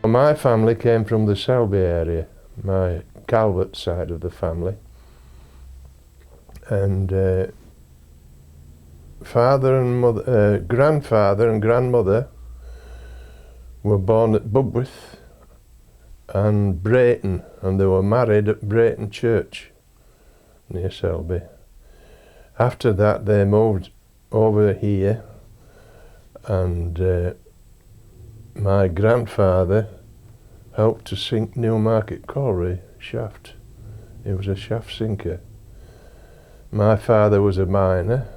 My family came from the Selby area, my Calvert side of the family, and father and mother, grandfather and grandmother were born at Budworth and Brayton, and they were married at Brayton Church near Selby. After that they moved over here, and my grandfather helped to sink Newmarket Colliery shaft. He was a shaft sinker. My father was a miner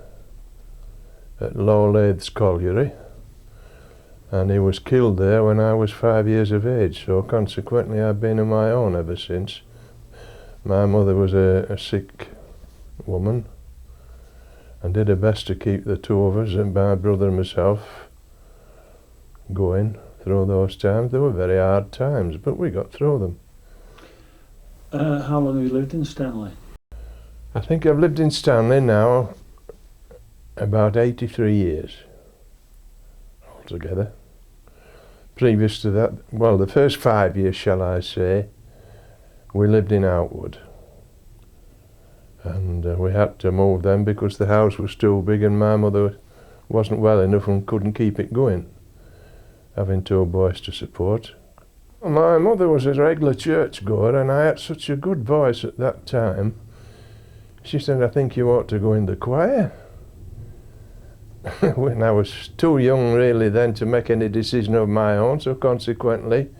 at Lowlath's Colliery, and he was killed there when I was 5 years of age, so consequently I've been on my own ever since. My mother was a sick woman and did her best to keep the two of us, and my brother and myself, going through those times. They were very hard times, but we got through them. How long have you lived in Stanley? I think I've lived in Stanley now about 83 years altogether. Previous to that, well, the first 5 years, shall I say, we lived in Outwood, and we had to move then because the house was too big and my mother wasn't well enough and couldn't keep it going, having two boys to support. My mother was a regular church goer, and I had such a good voice at that time. She said, "I think you ought to go in the choir." When I was too young really then to make any decision of my own, so consequently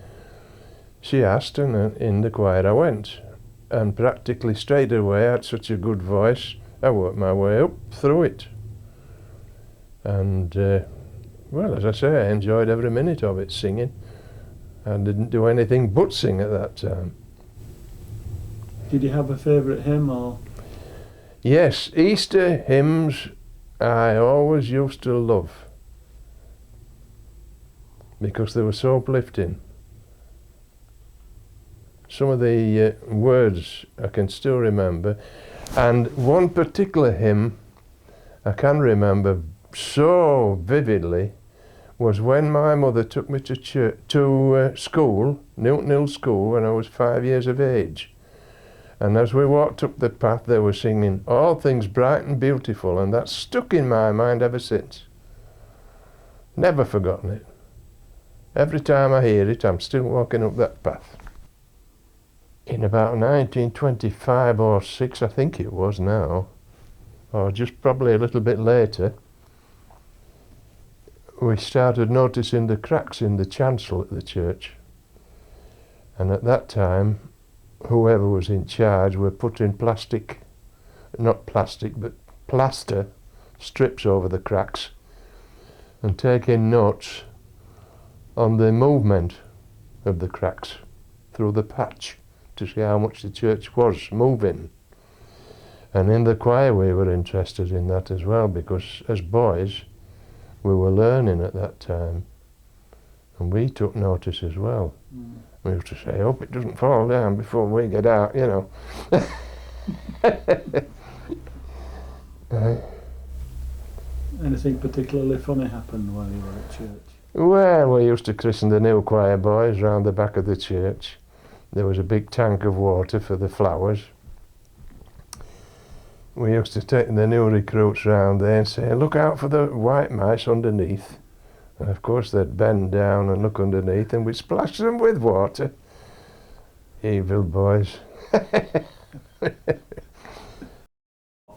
she asked, and in the choir I went, and practically straight away I had such a good voice I worked my way up through it, and well, as I say, I enjoyed every minute of it, singing. I didn't do anything but sing at that time. Did you have a favourite hymn or? Yes, Easter hymns I always used to love because they were so uplifting. Some of the words I can still remember, and one particular hymn I can remember so vividly was when my mother took me to school, Newton Hill School, when I was 5 years of age. And as we walked up the path, they were singing "All Things Bright and Beautiful," and that's stuck in my mind ever since. Never forgotten it. Every time I hear it, I'm still walking up that path. In about 1925 or 6, I think it was now, or just probably a little bit later, we started noticing the cracks in the chancel at the church. And at that time, whoever was in charge were putting not plastic, but plaster strips over the cracks and taking notes on the movement of the cracks through the patch to see how much the church was moving. And in the choir we were interested in that as well, because as boys we were learning at that time, and we took notice as well. We used to say, "Hope it doesn't fall down before we get out," you know. Anything particularly funny happened while you were at church? Well, we used to christen the new choir boys round the back of the church. There was a big tank of water for the flowers. We used to take the new recruits round there and say, "Look out for the white mice underneath." And of course they'd bend down and look underneath, and we'd splash them with water. Evil boys.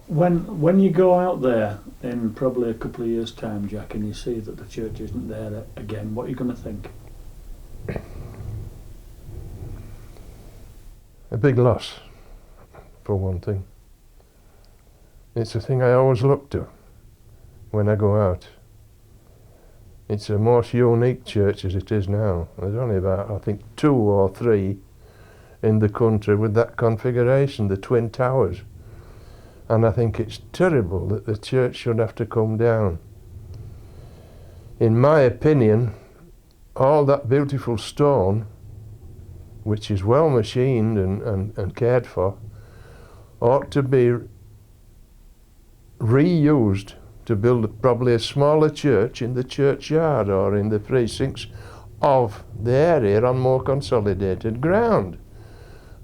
When you go out there in probably a couple of years' time, Jack, and you see that the church isn't there again, what are you going to think? A big loss, for one thing. It's a thing I always look to when I go out. It's a most unique church as it is now. There's only about, I think, 2 or 3 in the country with that configuration, the Twin Towers. And I think it's terrible that the church should have to come down. In my opinion, all that beautiful stone, which is well machined and cared for, ought to be reused to build probably a smaller church in the churchyard or in the precincts, of the area on more consolidated ground,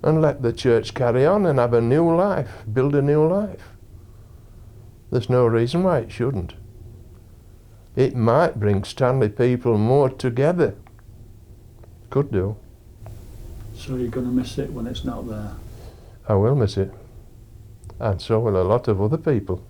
and let the church carry on and have a new life, build a new life. There's no reason why it shouldn't. It might bring Stanley people more together. Could do. So you're going to miss it when it's not there? I will miss it. And so will a lot of other people.